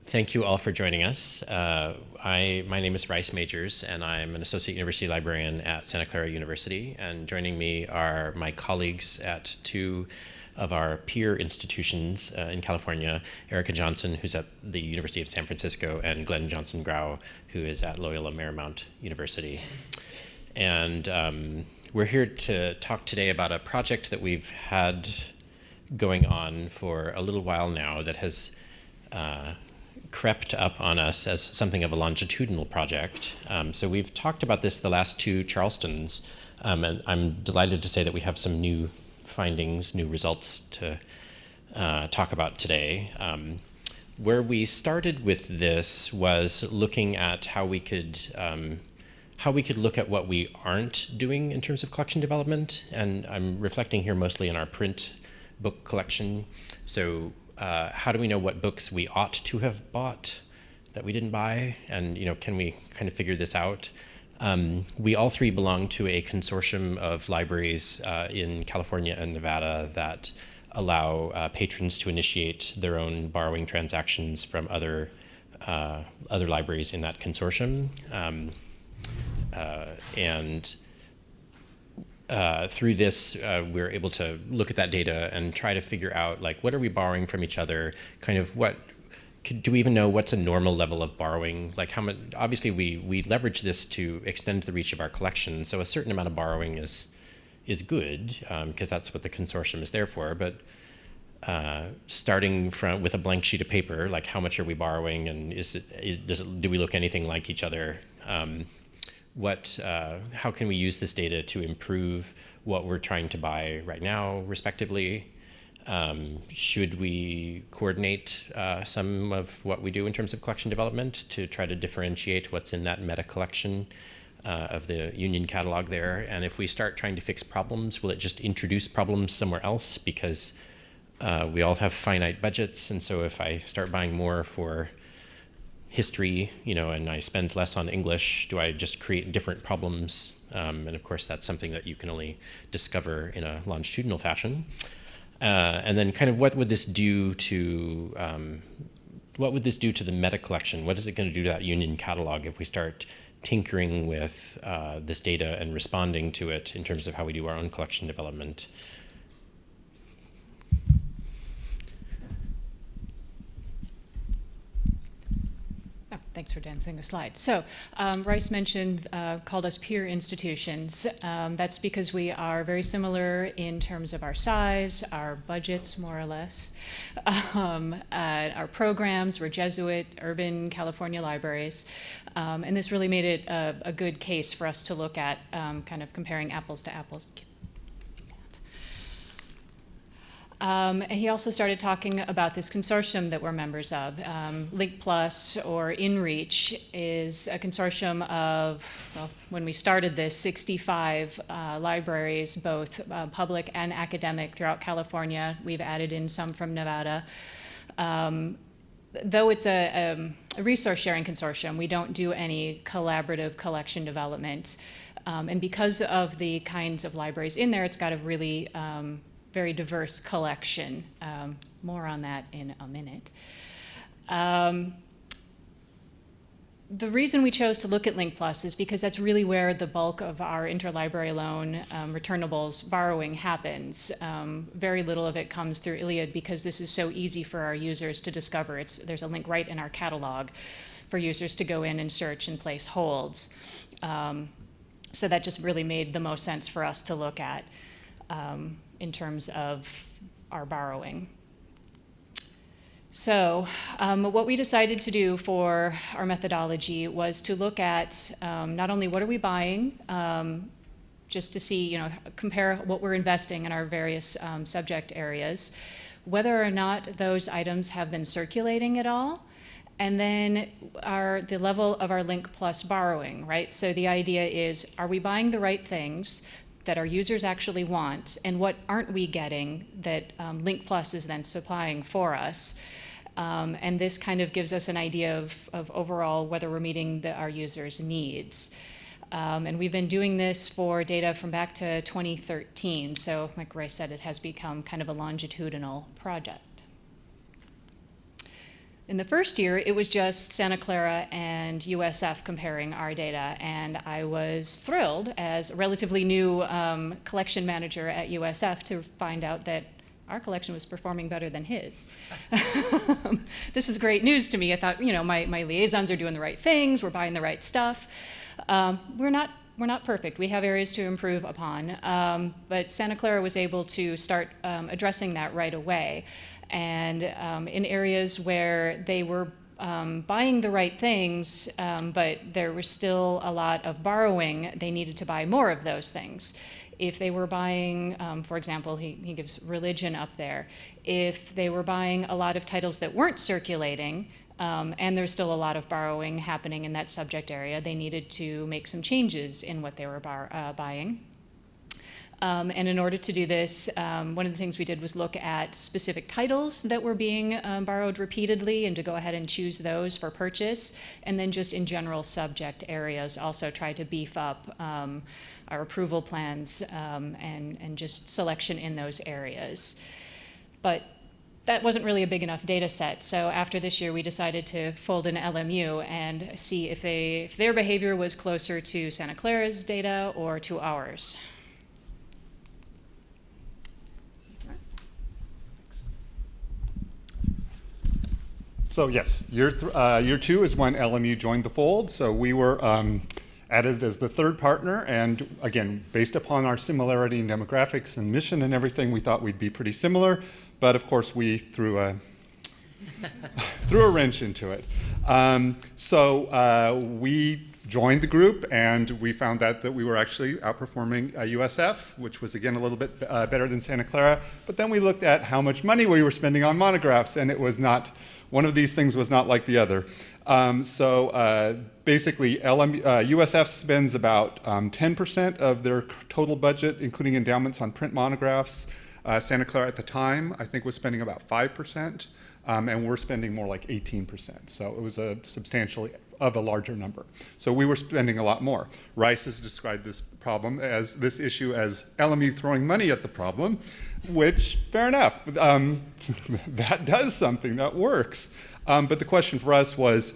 Thank you all for joining us. My name is Rice Majors, and I'm an Associate University Librarian at Santa Clara University. And joining me are my colleagues at two of our peer institutions in California, Erica Johnson, who's at the University of San Francisco, and Glenn Johnson-Grau, who is at Loyola Marymount University. And we're here to talk today about a project that we've had going on for a little while now that has crept up on us as something of a longitudinal project. So we've talked about this the last two Charlestons, and I'm delighted to say that we have some new findings, new results to talk about today. Where we started with this was looking at how we could look at what we aren't doing in terms of collection development, and I'm reflecting here mostly on our print book collection. So how do we know what books we ought to have bought that we didn't buy? And can we kind of figure this out? We all three belong to a consortium of libraries in California and Nevada that allow patrons to initiate their own borrowing transactions from other libraries in that consortium. Through this, we're able to look at that data and try to figure out, like, what are we borrowing from each other? Kind of do we even know what's a normal level of borrowing? Like, how much? Obviously, we leverage this to extend the reach of our collection. So a certain amount of borrowing is good because that's what the consortium is there for. But starting with a blank sheet of paper, like, how much are we borrowing, and do we look anything like each other? How can we use this data to improve what we're trying to buy right now, respectively? Should we coordinate some of what we do in terms of collection development to try to differentiate what's in that meta collection of the Union catalog there? And if we start trying to fix problems, will it just introduce problems somewhere else? Because we all have finite budgets, and so if I start buying more for history, and I spend less on English, do I just create different problems? And of course, that's something that you can only discover in a longitudinal fashion. And then kind of what would this do to the meta collection? What is it going to do to that Union catalog if we start tinkering with this data and responding to it in terms of how we do our own collection development? Thanks for dancing the slide. So Rice called us peer institutions. That's because we are very similar in terms of our size, our budgets, more or less, our programs. We're Jesuit, urban California libraries. And this really made it a good case for us to look at kind of comparing apples to apples. And he also started talking about this consortium that we're members of. Link Plus, or InReach, is a consortium of, well, when we started this, 65 libraries, both public and academic, throughout California. We've added in some from Nevada. Though it's a resource sharing consortium, we don't do any collaborative collection development. And because of the kinds of libraries in there, it's got a really very diverse collection. More on that in a minute. The reason we chose to look at Link Plus is because that's really where the bulk of our interlibrary loan returnables borrowing happens. Very little of it comes through Iliad because this is so easy for our users to discover. There's a link right in our catalog for users to go in and search and place holds. So that just really made the most sense for us to look at in terms of our borrowing. So what we decided to do for our methodology was to look at not only what are we buying, just to see, compare what we're investing in our various subject areas, whether or not those items have been circulating at all, and then the level of our Link Plus borrowing, right? So the idea is, are we buying the right things that our users actually want, and what aren't we getting that Link Plus is then supplying for us? And this kind of gives us an idea of overall whether we're meeting our users' needs. And we've been doing this for data from back to 2013. So like Ray said, it has become kind of a longitudinal project. In the first year, it was just Santa Clara and USF comparing our data, and I was thrilled as a relatively new collection manager at USF to find out that our collection was performing better than his. This was great news to me. I thought, my liaisons are doing the right things, we're buying the right stuff. We're not perfect. We have areas to improve upon, but Santa Clara was able to start addressing that right away. And in areas where they were buying the right things, but there was still a lot of borrowing, they needed to buy more of those things. If they were buying, for example, he gives religion up there, if they were buying a lot of titles that weren't circulating, and there's still a lot of borrowing happening in that subject area, they needed to make some changes in what they were buying. And in order to do this, one of the things we did was look at specific titles that were being borrowed repeatedly and to go ahead and choose those for purchase. And then just in general subject areas, also try to beef up our approval plans and just selection in those areas. But that wasn't really a big enough data set. So after this year, we decided to fold in LMU and see if their behavior was closer to Santa Clara's data or to ours. So yes, year 2 is when LMU joined the fold. So we were added as the third partner, and again, based upon our similarity in demographics and mission and everything, we thought we'd be pretty similar. But of course, we threw a wrench into it. We joined the group, and we found out that we were actually outperforming USF, which was again a little bit better than Santa Clara. But then we looked at how much money we were spending on monographs, and it was not. One of these things was not like the other. Basically, USF spends about 10% of their total budget, including endowments on print monographs. Santa Clara at the time, I think, was spending about 5%, and we're spending more like 18%. So it was a substantially of a larger number. So we were spending a lot more. Rice has described this issue as LMU throwing money at the problem, which, fair enough, that does something, that works. But the question for us was,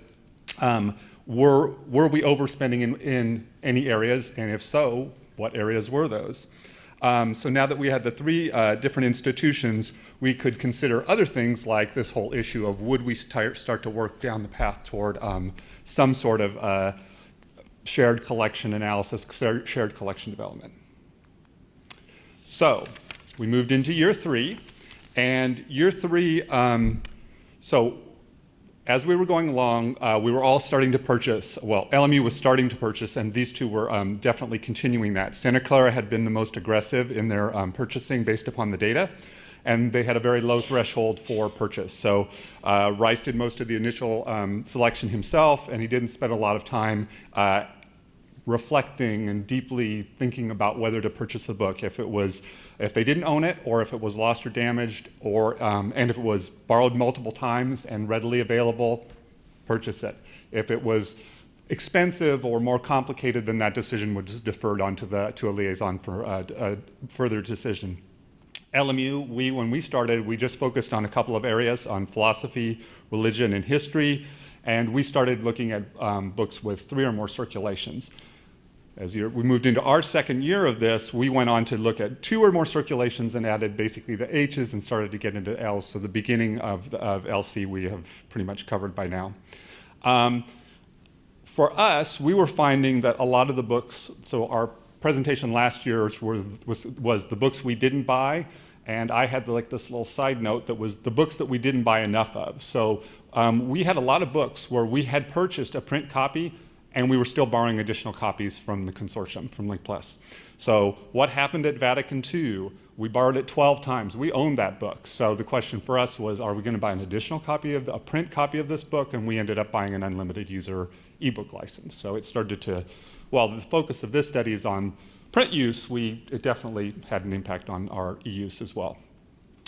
were we overspending in any areas, and if so, what areas were those? So now that we had the 3 different institutions, we could consider other things like this whole issue of would we start to work down the path toward some sort of shared collection analysis, shared collection development. So we moved into year 3, and year 3, so as we were going along, we were all starting to purchase. Well, LMU was starting to purchase, and these two were definitely continuing that. Santa Clara had been the most aggressive in their purchasing based upon the data, and they had a very low threshold for purchase. So Rice did most of the initial selection himself, and he didn't spend a lot of time reflecting and deeply thinking about whether to purchase the book, if they didn't own it, or if it was lost or damaged, or and if it was borrowed multiple times and readily available, purchase it. If it was expensive or more complicated, then that decision was deferred onto to a liaison for a further decision. LMU, when we started, we just focused on a couple of areas, on philosophy, religion, and history, and we started looking at books with 3 or more circulations. As we moved into our second year of this, we went on to look at 2 or more circulations and added basically the H's and started to get into L's. So the beginning of LC we have pretty much covered by now. For us, we were finding that a lot of the books, so our presentation last year was the books we didn't buy, and I had like this little side note that was the books that we didn't buy enough of. So we had a lot of books where we had purchased a print copy and we were still borrowing additional copies from the consortium, from Link Plus. So what happened at Vatican II? We borrowed it 12 times. We owned that book. So the question for us was, are we going to buy an additional copy of a print copy of this book? And we ended up buying an unlimited user ebook license. So it started to, while the focus of this study is on print use, it definitely had an impact on our e-use as well.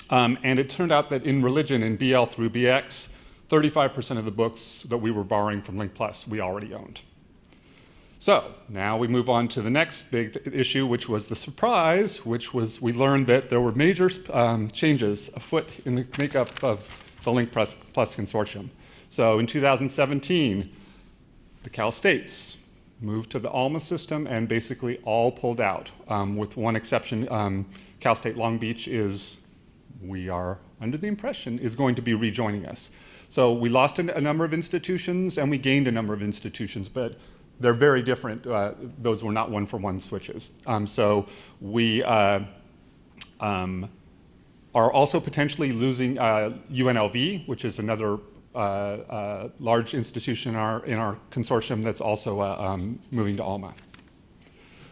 And it turned out that in religion, in BL through BX, 35% of the books that we were borrowing from Link Plus we already owned. So now we move on to the next big issue, which was the surprise, which was we learned that there were major changes afoot in the makeup of the Link Plus consortium. So in 2017, the Cal States moved to the Alma system and basically all pulled out, with one exception. Cal State Long Beach we are under the impression, is going to be rejoining us. So we lost a number of institutions and we gained a number of institutions, but they're very different. Those were not one-for-one switches. So we are also potentially losing UNLV, which is another large institution in our consortium that's also moving to Alma.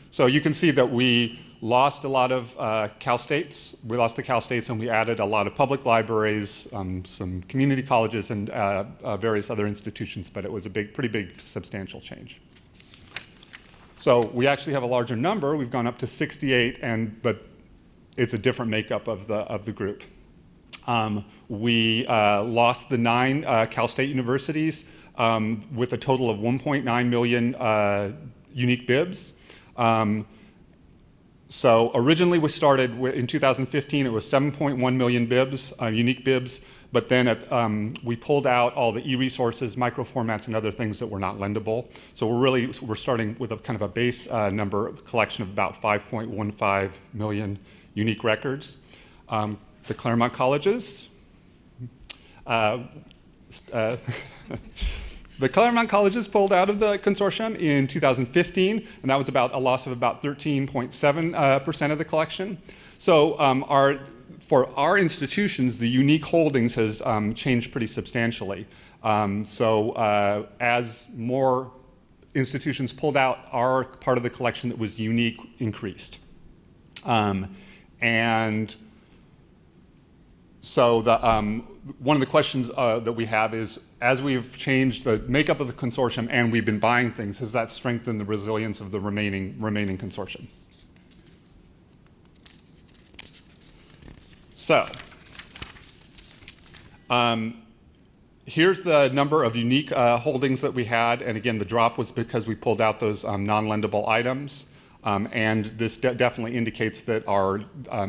So you can see that we lost a lot of Cal States. We lost the Cal States and we added a lot of public libraries, some community colleges, and various other institutions, but it was a pretty big, substantial change. So we actually have a larger number. We've gone up to 68, but it's a different makeup of the group. We lost the 9 Cal State universities with a total of 1.9 million unique bibs. So originally we started in 2015, it was 7.1 million bibs, unique bibs, but then we pulled out all the e-resources, microformats, and other things that were not lendable. So we're starting with a kind of a base number collection of about 5.15 million unique records. The Claremont Colleges. The Claremont Colleges pulled out of the consortium in 2015, and that was about a loss of about 13.7% of the collection. So for our institutions, the unique holdings has changed pretty substantially. So as more institutions pulled out, our part of the collection that was unique increased. And so one of the questions that we have is, as we've changed the makeup of the consortium and we've been buying things, has that strengthened the resilience of the remaining consortium? So here's the number of unique holdings that we had, and again, the drop was because we pulled out those non-lendable items. And this definitely indicates that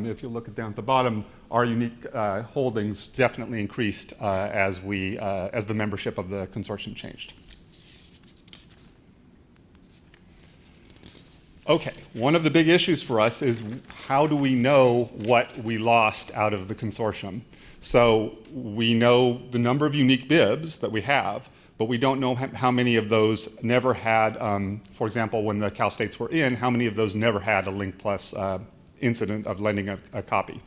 if you look down at the bottom, our unique holdings definitely increased as the membership of the consortium changed. Okay, one of the big issues for us is how do we know what we lost out of the consortium? So we know the number of unique bibs that we have, but we don't know how many of those never had, for example, when the Cal States were in, how many of those never had a Link Plus incident of lending a copy.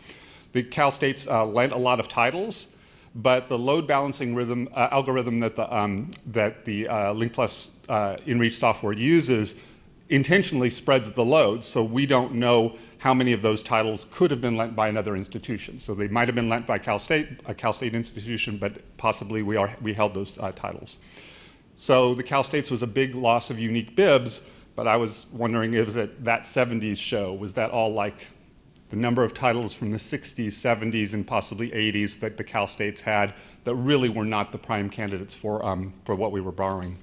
The Cal States lent a lot of titles, but the load balancing algorithm that the Link Plus InReach software uses intentionally spreads the load, so we don't know how many of those titles could have been lent by another institution. So they might have been lent by Cal State, a Cal State institution, but possibly we held those titles. So the Cal States was a big loss of unique bibs, but I was wondering, is it that 70s show? Was that all like the number of titles from the 60s, 70s, and possibly 80s that the Cal States had that really were not the prime candidates for what we were borrowing?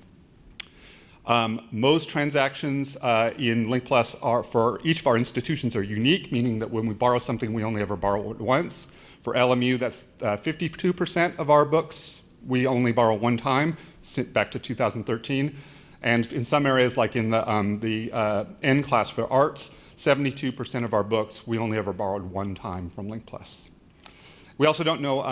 Most transactions in Link Plus for each of our institutions are unique, meaning that when we borrow something, we only ever borrow it once. For LMU, that's 52% of our books we only borrow one time, back to 2013. And in some areas, like in the N class for arts, 72% of our books we only ever borrowed one time from Link Plus. We also don't know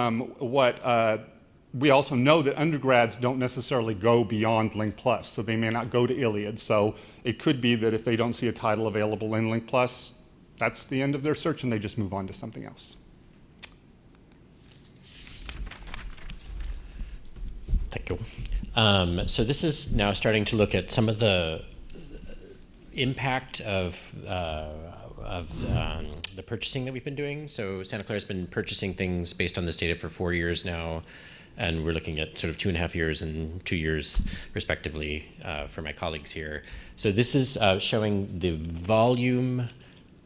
we also know that undergrads don't necessarily go beyond Link Plus, so they may not go to Iliad. So it could be that if they don't see a title available in Link Plus, that's the end of their search and they just move on to something else. Thank you. So this is now starting to look at some of the impact of the purchasing that we've been doing. So Santa Clara's been purchasing things based on this data for 4 years now, and we're looking at sort of 2.5 years and 2 years respectively for my colleagues here. So this is showing the volume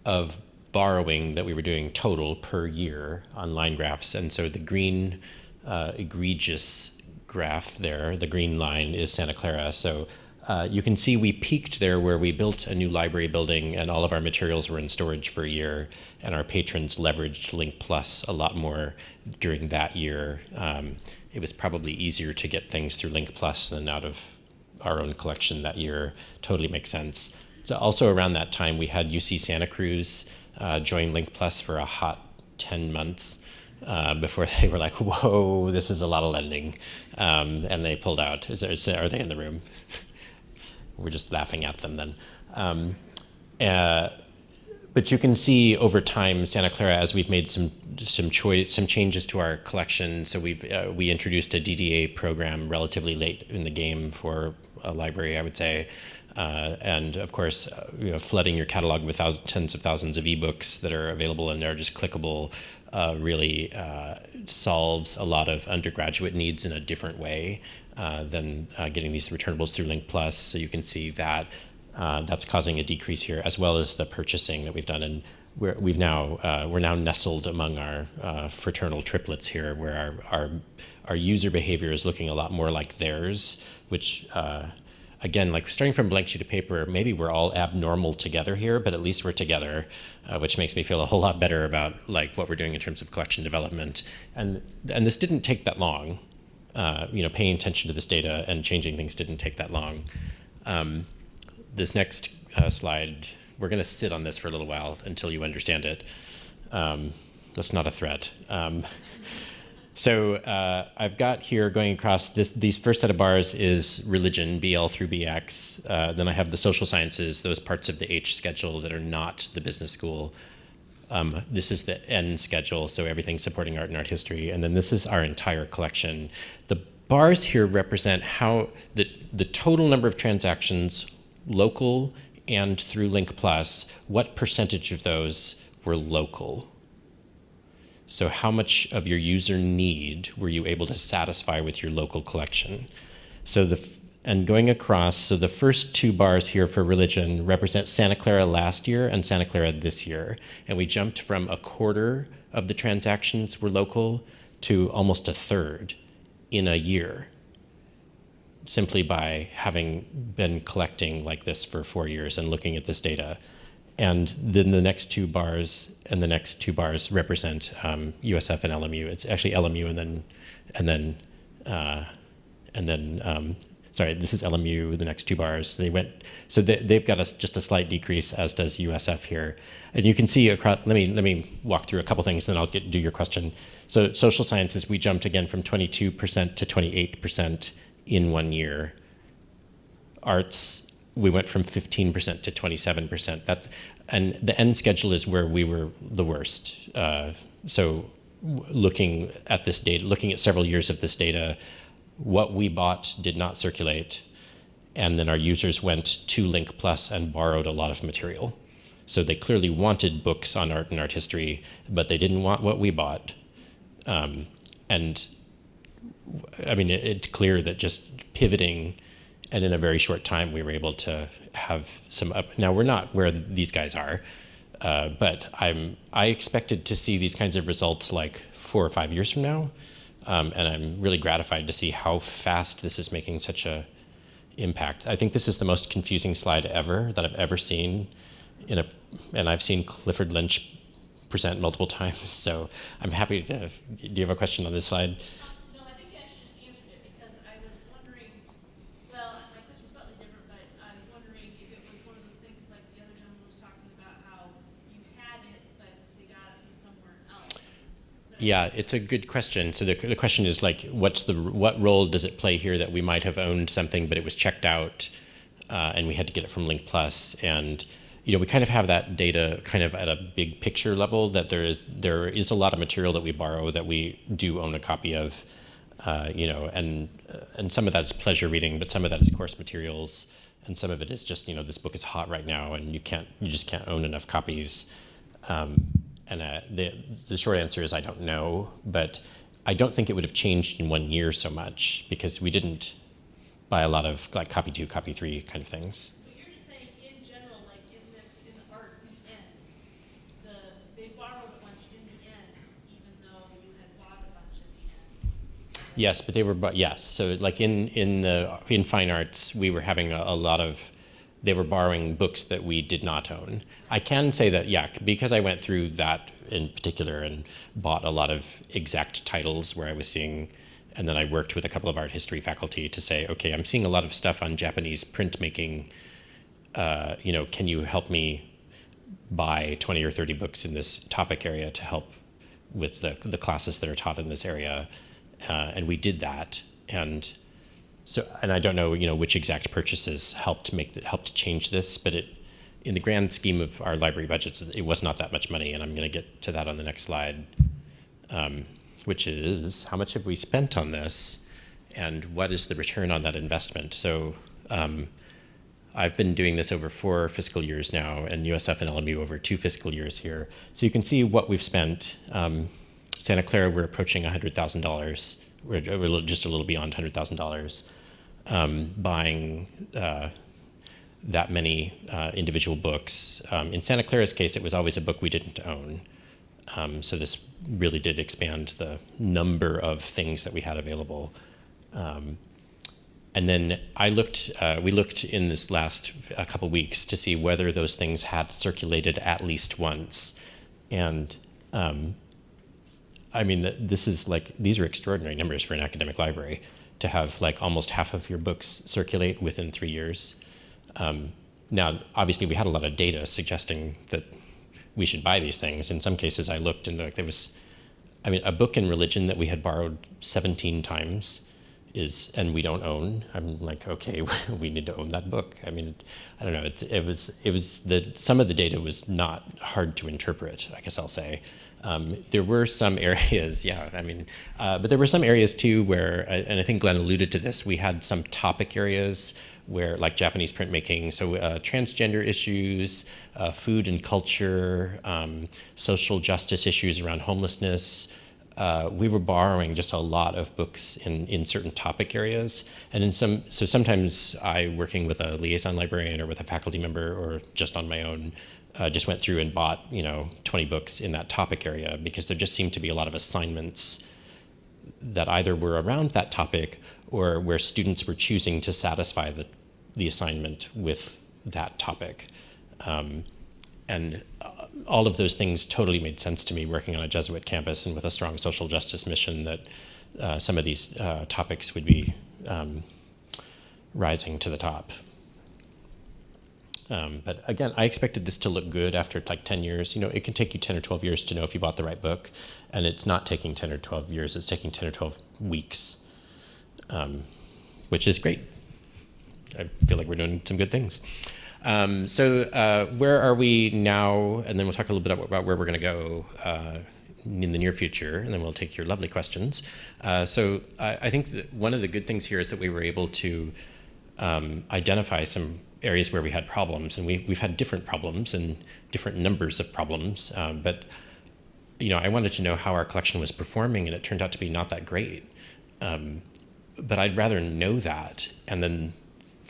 of borrowing that we were doing total per year on line graphs. And so the green egregious graph there, the green line, is Santa Clara. So you can see we peaked there where we built a new library building and all of our materials were in storage for a year, and our patrons leveraged Link Plus a lot more during that year. it was probably easier to get things through Link Plus than out of our own collection that year. Totally makes sense. So also around that time, we had UC Santa Cruz join Link Plus for a hot 10 months before they were like, whoa, this is a lot of lending. And they pulled out. Are they in the room? We're just laughing at them then. But you can see over time, Santa Clara, as we've made some changes to our collection. So we introduced a DDA program relatively late in the game for a library, I would say. And of course, flooding your catalog with tens of thousands of ebooks that are available and they're just clickable really solves a lot of undergraduate needs in a different way than getting these returnables through Link Plus. So you can see that that's causing a decrease here, as well as the purchasing that we've done. And we're now nestled among our fraternal triplets here, where our user behavior is looking a lot more like theirs, which again, like starting from a blank sheet of paper, maybe we're all abnormal together here, but at least we're together, which makes me feel a whole lot better about like what we're doing in terms of collection development. And this didn't take that long. Paying attention to this data and changing things didn't take that long. This next slide, we're going to sit on this for a little while until you understand it. That's not a threat. So I've got here going across these first set of bars is religion, BL through BX. Then I have the social sciences, those parts of the H schedule that are not the business school. This is the N schedule, so everything supporting art and art history. And then this is our entire collection. The bars here represent how the total number of transactions, local and through Link Plus, what percentage of those were local? So how much of your user need were you able to satisfy with your local collection? So and going across, so the first two bars here for religion represent Santa Clara last year and Santa Clara this year. And we jumped from a quarter of the transactions were local to almost a third in a year, simply by having been collecting like this for 4 years and looking at this data. And then the next two bars and the next two bars represent USF and LMU. It's actually LMU and then sorry, this is LMU, the next two bars. They've got just a slight decrease, as does USF here. And you can see across, let me walk through a couple things, then I'll do your question. So social sciences, we jumped again from 22% to 28% in 1 year. Arts, we went from 15% to 27%. And the end schedule is where we were the worst. So looking at this data, looking at several years of this data, what we bought did not circulate, and then our users went to Link Plus and borrowed a lot of material. So they clearly wanted books on art and art history, but they didn't want what we bought. And I mean, it's clear that just pivoting, and in a very short time, we were able to have some up. Now, we're not where these guys are, but I expected to see these kinds of results like 4 or 5 years from now. And I'm really gratified to see how fast this is making such a impact. I think this is the most confusing slide ever that I've ever seen and I've seen Clifford Lynch present multiple times. So I'm happy to, do you have a question on this slide? No, I think you actually just answered it, because I was wondering, well, my question was slightly different, but I was wondering if it was one of those things like the other gentleman was talking about, how you had it, but they got it from somewhere else. Yeah, it's a good question. So the question is like, what role does it play here that we might have owned something, but it was checked out, and we had to get it from Link Plus? And we kind of have that data kind of at a big picture level, that there is a lot of material that we borrow that we do own a copy of, and some of that's pleasure reading, but some of that is course materials, and some of it is just this book is hot right now, and you just can't own enough copies. And the short answer is I don't know, but I don't think it would have changed in 1 year so much, because we didn't buy a lot of like copy 2, copy 3 kind of things. But you're just saying in general, like in the arts and ends, they borrowed a bunch in the ends, even though you had bought a bunch in the ends. Yes, but they were, yes. So like in fine arts, we were having a lot of, they were borrowing books that we did not own. I can say that, yeah, because I went through that in particular and bought a lot of exact titles where I was seeing And then I worked with a couple of art history faculty to say, okay, I'm seeing a lot of stuff on Japanese printmaking. Can you help me buy 20 or 30 books in this topic area to help with the classes that are taught in this area? And we did that. And I don't know, which exact purchases helped change this, but in the grand scheme of our library budgets, it was not that much money. And I'm going to get to that on the next slide, which is how much have we spent on this and what is the return on that investment? So I've been doing this over 4 fiscal years now, and USF and LMU over 2 fiscal years here. So you can see what we've spent. Santa Clara, we're approaching $100,000. We're just a little beyond $100,000, buying that many individual books. In Santa Clara's case, it was always a book we didn't own. So this really did expand the number of things that we had available. And then we looked in this last couple weeks to see whether those things had circulated at least once. And these are extraordinary numbers for an academic library to have like almost half of your books circulate within 3 years. Now, obviously we had a lot of data suggesting that we should buy these things. In some cases I looked and there was, a book in religion that we had borrowed 17 times and we don't own. I'm like, okay, we need to own that book. I don't know. Some of the data was not hard to interpret, I guess I'll say. There were some areas, but there were some areas too where, and I think Glenn alluded to this, we had some topic areas where, like Japanese printmaking, so transgender issues, food and culture, social justice issues around homelessness. We were borrowing just a lot of books in certain topic areas. And so sometimes I, working with a liaison librarian or with a faculty member or just on my own, just went through and bought 20 books in that topic area, because there just seemed to be a lot of assignments that either were around that topic or where students were choosing to satisfy the assignment with that topic. And all of those things totally made sense to me, working on a Jesuit campus and with a strong social justice mission, that some of these topics would be rising to the top. But again, I expected this to look good after like 10 years. It can take you 10 or 12 years to know if you bought the right book, and it's not taking 10 or 12 years, it's taking 10 or 12 weeks, which is great. I feel like we're doing some good things. So where are we now? And then we'll talk a little bit about where we're going to go in the near future, and then we'll take your lovely questions. So I think that one of the good things here is that we were able to identify some areas where we had problems, and we've had different problems and different numbers of problems. But I wanted to know how our collection was performing, and it turned out to be not that great. But I'd rather know that, and then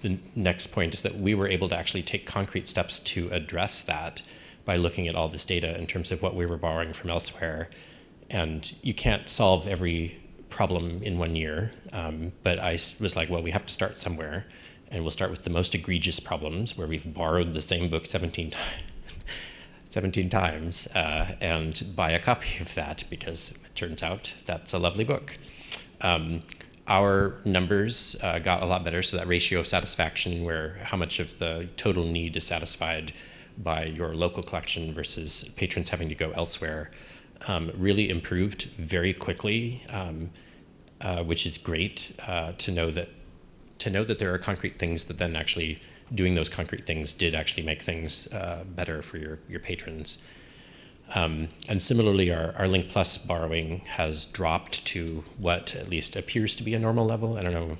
the next point is that we were able to actually take concrete steps to address that by looking at all this data in terms of what we were borrowing from elsewhere. And you can't solve every problem in 1 year, but I was like, well, we have to start somewhere, and we'll start with the most egregious problems where we've borrowed the same book 17 times and buy a copy of that, because it turns out that's a lovely book. Our numbers got a lot better, so that ratio of satisfaction, where how much of the total need is satisfied by your local collection versus patrons having to go elsewhere, really improved very quickly, which is great to know that there are concrete things that then actually doing those concrete things did actually make things better for your patrons. And similarly, our Link Plus borrowing has dropped to what at least appears to be a normal level. I don't know.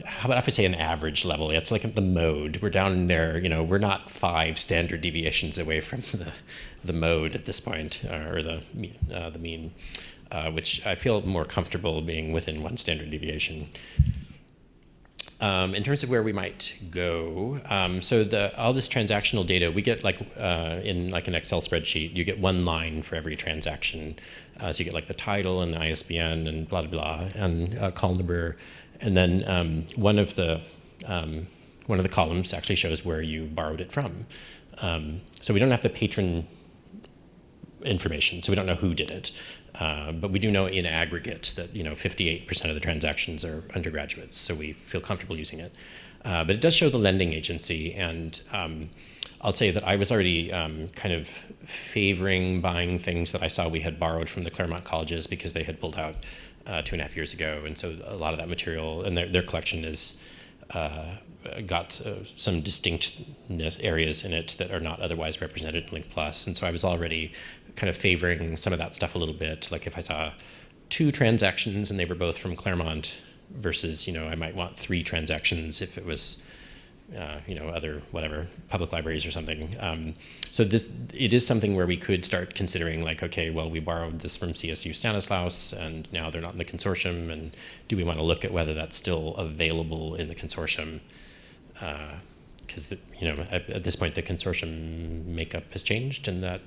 How about if I say an average level? It's like the mode. We're down there. We're not 5 standard deviations away from the mode at this point, or the mean, which I feel more comfortable being within 1 standard deviation. In terms of where we might go, so all this transactional data, we get in an Excel spreadsheet, you get 1 line for every transaction. So you get the title and the ISBN and blah, blah, blah, and call number. And then one of the columns actually shows where you borrowed it from. So we don't have the patron information, so we don't know who did it. But we do know in aggregate that 58% of the transactions are undergraduates, so we feel comfortable using it. But it does show the lending agency, and I'll say that I was already kind of favoring buying things that I saw we had borrowed from the Claremont Colleges because they had pulled out 2.5 years ago, and so a lot of that material and their collection is got some distinct areas in it that are not otherwise represented in Link Plus, and so I was already kind of favoring some of that stuff a little bit. Like if I saw 2 transactions and they were both from Claremont versus, I might want 3 transactions if it was, other whatever, public libraries or something. So it is something where we could start considering like, okay, well, we borrowed this from CSU Stanislaus and now they're not in the consortium, and do we want to look at whether that's still available in the consortium? Because at this point the consortium makeup has changed and that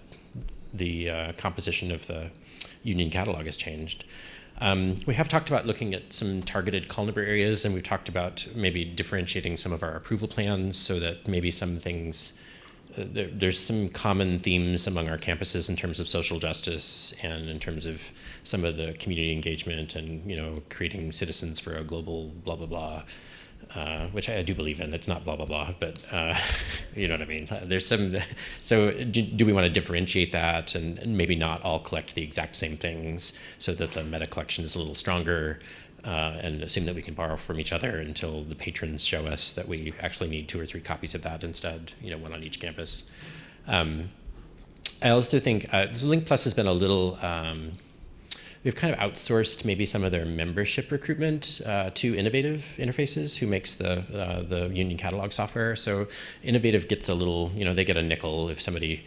the composition of the union catalog has changed. We have talked about looking at some targeted call number areas, and we've talked about maybe differentiating some of our approval plans so that maybe some things, there's some common themes among our campuses in terms of social justice and in terms of some of the community engagement and, creating citizens for a global blah, blah, blah. Which I do believe in. It's not blah, blah, blah, but you know what I mean? There's some, so do we want to differentiate that and maybe not all collect the exact same things so that the meta collection is a little stronger and assume that we can borrow from each other until the patrons show us that we actually need 2 or 3 copies of that instead, 1 on each campus. I also think Link Plus has been a little, we've kind of outsourced maybe some of their membership recruitment to Innovative Interfaces, who makes the union catalog software. So Innovative gets a little, they get a nickel if somebody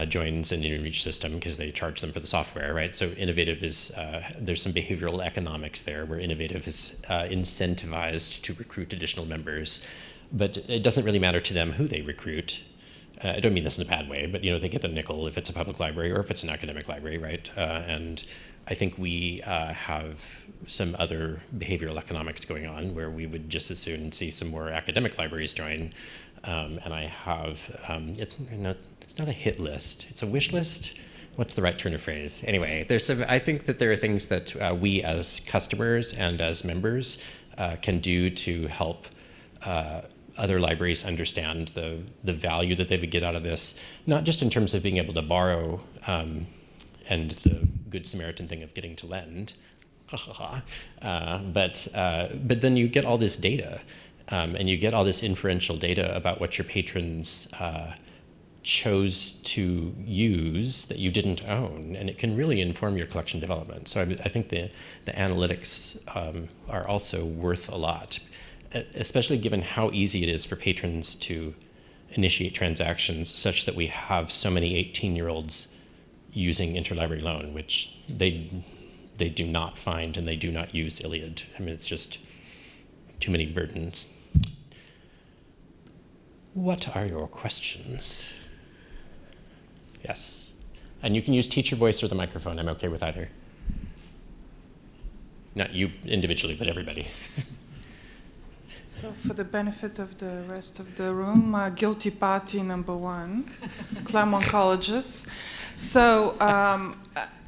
joins an InReach system because they charge them for the software, right? So Innovative is, there's some behavioral economics there where Innovative is incentivized to recruit additional members, but it doesn't really matter to them who they recruit. I don't mean this in a bad way, but they get the nickel if it's a public library or if it's an academic library, right? And I think we have some other behavioral economics going on where we would just as soon see some more academic libraries join. And I have, it's not a hit list, it's a wish list. What's the right turn of phrase? Anyway, I think that there are things that we as customers and as members can do to help other libraries understand the value that they would get out of this, not just in terms of being able to borrow and the Good Samaritan thing of getting to lend, but then you get all this data, and you get all this inferential data about what your patrons chose to use that you didn't own, and it can really inform your collection development. So I think the analytics are also worth a lot, especially given how easy it is for patrons to initiate transactions such that we have so many 18-year-olds using interlibrary loan, which they do not find and they do not use Iliad. I mean, it's just too many burdens. What are your questions? Yes. And you can use teacher voice or the microphone. I'm okay with either. Not you individually, but everybody. So for the benefit of the rest of the room, guilty party number 1, Claremont Colleges. So,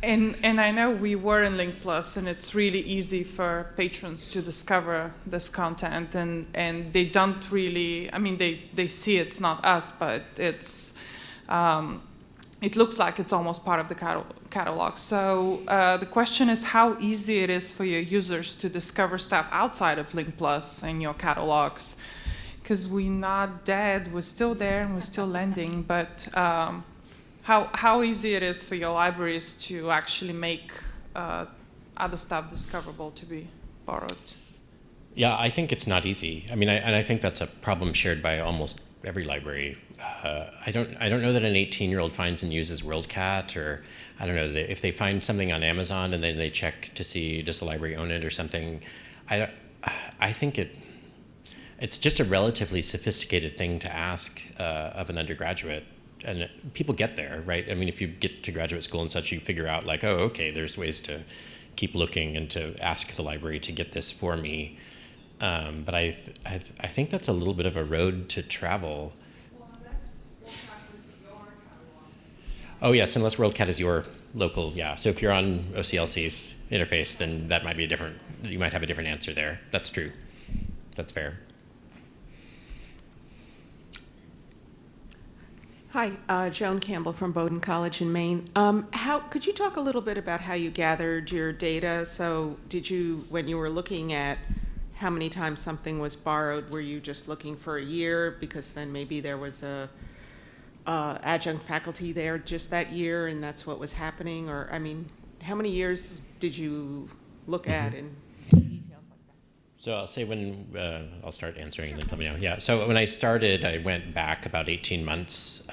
and I know we were in Link Plus, and it's really easy for patrons to discover this content, and they don't really, I mean, they see it's not us, but it's, it looks like it's almost part of the catalog. So the question is how easy it is for your users to discover stuff outside of Link Plus in your catalogs, because we're not dead, we're still there and we're still lending, but how easy it is for your libraries to actually make other stuff discoverable to be borrowed? Yeah, I think it's not easy. I mean, I think that's a problem shared by almost every library. I don't know that an 18-year-old finds and uses WorldCat, or I don't know if they find something on Amazon and then they check to see does the library own it or something. I think it's just a relatively sophisticated thing to ask of an undergraduate, and people get there, right? I mean, if you get to graduate school and such, you figure out like, oh, okay, there's ways to keep looking and to ask the library to get this for me. But I think that's a little bit of a road to travel. Well, unless WorldCat is your catalog. Oh yes, unless WorldCat is your local, yeah. So if you're on OCLC's interface, then that might be you might have a different answer there. That's true. That's fair. Hi, Joan Campbell from Bowdoin College in Maine. Could you talk a little bit about how you gathered your data? So when you were looking at how many times something was borrowed, were you just looking for a year because then maybe there was a adjunct faculty there just that year and that's what was happening? Or, I mean, how many years did you look at in details like that? So I'll say when, I'll start answering and then let me know. Yeah, so when I started, I went back about 18 months.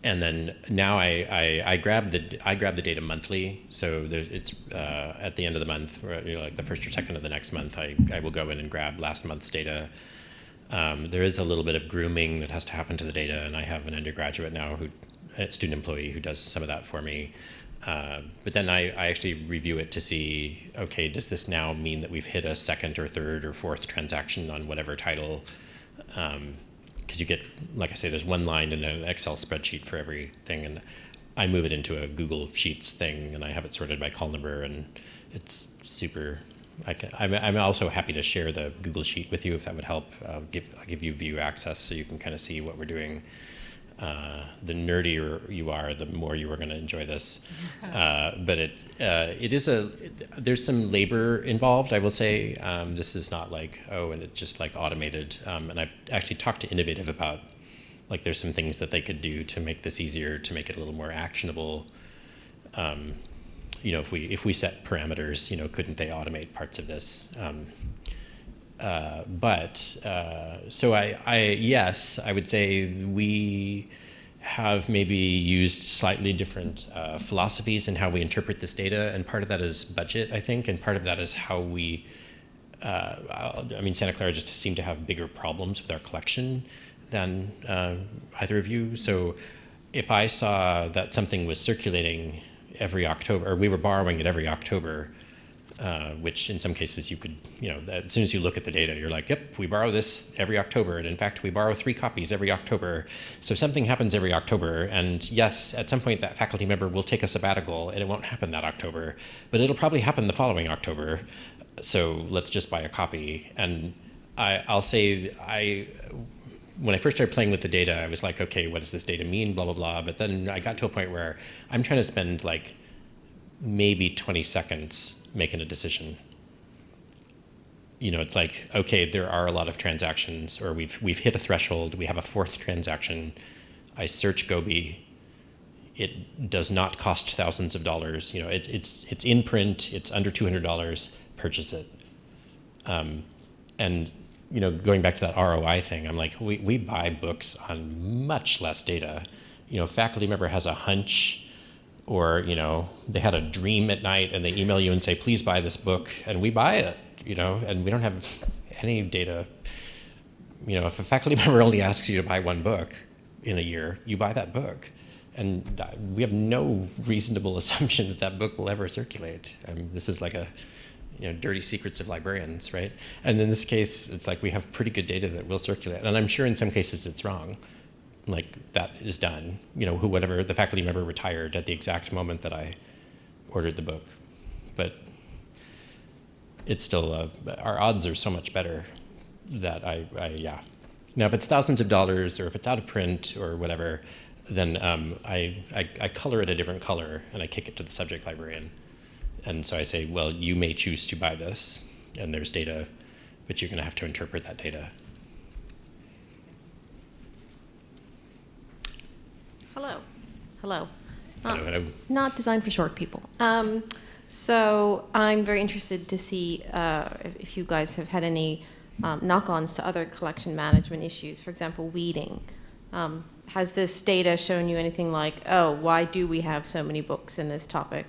And then now I grab the data monthly. So it's at the end of the month, or, like the first or second of the next month, I will go in and grab last month's data. There is a little bit of grooming that has to happen to the data, and I have an undergraduate now, a student employee, who does some of that for me. But then I actually review it to see, okay, does this now mean that we've hit a second or third or fourth transaction on whatever title? Because you get, like I say, there's one line in an Excel spreadsheet for everything, and I move it into a Google Sheets thing, and I have it sorted by call number, and it's super. I'm also happy to share the Google Sheet with you if that would help. I'll give you view access so you can kind of see what we're doing. The nerdier you are, the more you are going to enjoy this. But there's some labor involved, I will say. This is not like, and it's just like automated. And I've actually talked to Innovative about, like, there's some things that they could do to make this easier, to make it a little more actionable. If we set parameters, couldn't they automate parts of this? So yes, I would say we have maybe used slightly different philosophies in how we interpret this data, and part of that is budget, I think, and part of that is how we, Santa Clara just seemed to have bigger problems with our collection than either of you. So if I saw that something was circulating every October, or we were borrowing it every October, which in some cases you could, as soon as you look at the data, you're like, yep, we borrow this every October. And in fact, we borrow 3 copies every October. So something happens every October. And yes, at some point that faculty member will take a sabbatical, and it won't happen that October, but it'll probably happen the following October. So let's just buy a copy. And I'll say, when I first started playing with the data, I was like, okay, what does this data mean, blah, blah, blah. But then I got to a point where I'm trying to spend like maybe 20 seconds making a decision. It's like, okay, there are a lot of transactions, or we've hit a threshold, we have a 4th transaction. I search Gobi. It does not cost thousands of dollars. It's in print, it's under $200, purchase it. And going back to that ROI thing, I'm like, we buy books on much less data. A faculty member has a hunch, or they had a dream at night and they email you and say, please buy this book, and we buy it, and we don't have any data. If a faculty member only asks you to buy 1 book in a year, you buy that book, and we have no reasonable assumption that that book will ever circulate. This is like a dirty secrets of librarians, right? And in this case, it's like we have pretty good data that will circulate, and I'm sure in some cases it's wrong. Like, that is done. Whatever, the faculty member retired at the exact moment that I ordered the book. But it's still, our odds are so much better that yeah. Now, if it's thousands of dollars, or if it's out of print or whatever, then I color it a different color, and I kick it to the subject librarian. And so I say, well, you may choose to buy this, and there's data, but you're going to have to interpret that data. Hello. Hello. Hello. Not designed for short people. So I'm very interested to see if you guys have had any knock-ons to other collection management issues. For example, weeding. Has this data shown you anything like, why do we have so many books in this topic?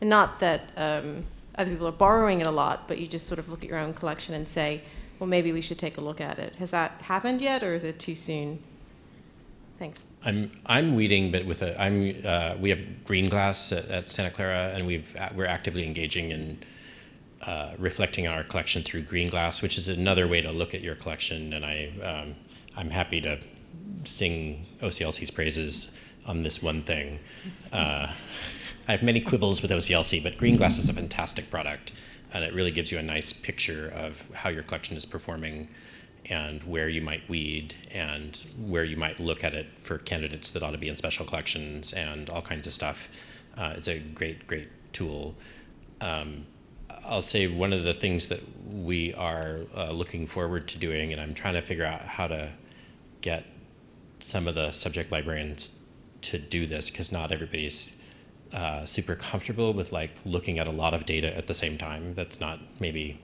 And not that other people are borrowing it a lot, but you just sort of look at your own collection and say, well, maybe we should take a look at it. Has that happened yet, or is it too soon? Thanks. I'm weeding, but we have green glass at Santa Clara, and we're actively engaging in reflecting our collection through green glass, which is another way to look at your collection. And I'm happy to sing OCLC's praises on this one thing. I have many quibbles with OCLC, but Green Glass is a fantastic product, and it really gives you a nice picture of how your collection is performing and where you might weed and where you might look at it for candidates that ought to be in special collections and all kinds of stuff. It's a great, great tool. I'll say one of the things that we are looking forward to doing, and I'm trying to figure out how to get some of the subject librarians to do this, because not everybody's super comfortable with like looking at a lot of data at the same time. That's not maybe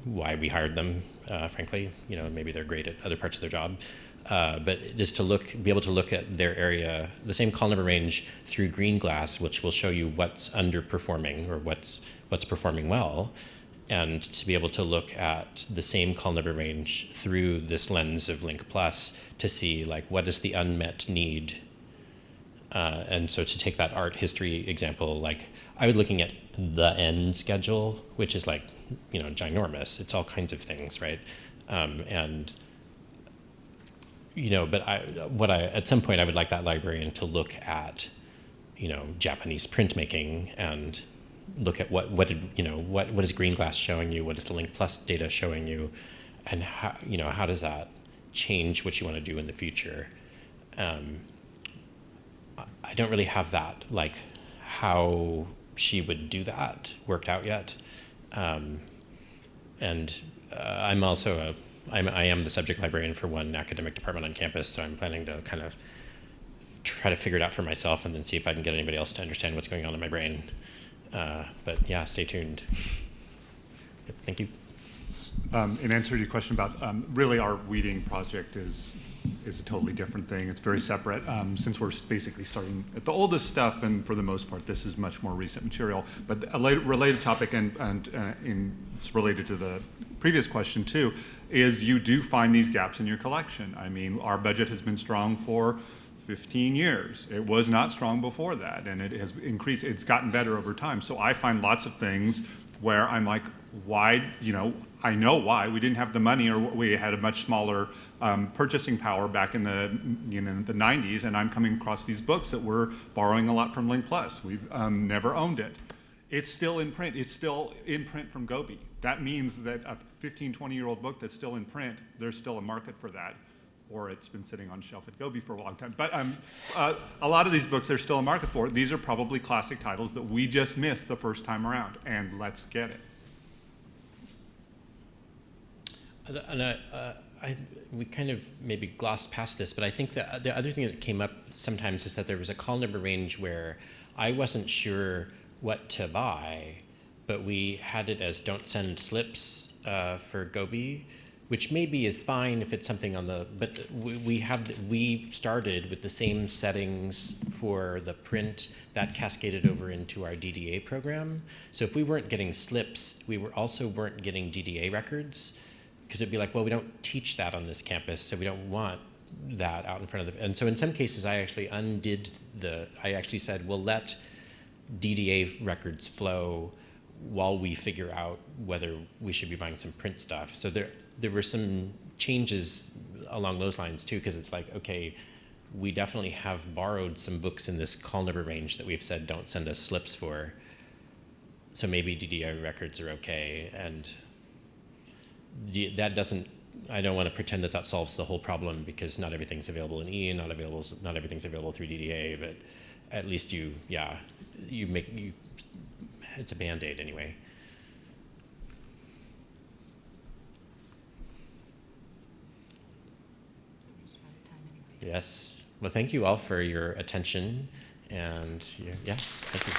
why we hired them, frankly. You know, maybe they're great at other parts of their job. But just to be able to look at their area, the same call number range through Green Glass, which will show you what's underperforming or what's performing well, and to be able to look at the same call number range through this lens of Link Plus to see like what is the unmet need. And so to take that art history example, like I was looking at the N schedule, which is like, you know, ginormous. It's all kinds of things, right? And you know, but at some point I would like that librarian to look at, you know, Japanese printmaking and look at what is Green Glass showing you? What is the Link Plus data showing you? And how, you know, how does that change what you want to do in the future? I don't really have that, like how she would do that worked out yet. And I'm also I am the subject librarian for one academic department on campus, so I'm planning to kind of try to figure it out for myself and then see if I can get anybody else to understand what's going on in my brain. But yeah, stay tuned. Yep, thank you. In answer to your question about, really our weeding project is a totally different thing. It's very separate. Since we're basically starting at the oldest stuff, and for the most part, this is much more recent material. But a related topic, and it's related to the previous question too, is you do find these gaps in your collection. I mean, our budget has been strong for 15 years. It was not strong before that, and it has increased. It's gotten better over time. So I find lots of things where I'm like, why, you know, I know why. We didn't have the money, or we had a much smaller purchasing power back in the, you know, the 90s, and I'm coming across these books that we're borrowing a lot from Link Plus. We've never owned it. It's still in print. It's still in print from Gobi. That means that a 15, 20-year-old book that's still in print, there's still a market for that, or it's been sitting on shelf at Gobi for a long time. But a lot of these books, there's still a market for. These are probably classic titles that we just missed the first time around, and let's get it. And we kind of maybe glossed past this, but I think that the other thing that came up sometimes is that there was a call number range where I wasn't sure what to buy, but we had it as don't send slips for Gobi, which maybe is fine if it's something on the, but we started with the same settings for the print that cascaded over into our DDA program. So if we weren't getting slips, we weren't getting DDA records, because it'd be like, well, we don't teach that on this campus, so we don't want that out in front of the, and so in some cases I actually I actually said, we'll let DDA records flow while we figure out whether we should be buying some print stuff. So there were some changes along those lines too, because it's like, okay, we definitely have borrowed some books in this call number range that we've said don't send us slips for. So maybe DDA records are okay, and that doesn't, I don't want to pretend that that solves the whole problem, because not everything's available in E, and not everything's available through DDA, but at least it's a Band-Aid anyway. Yes. Well, thank you all for your attention, and yes, thank you.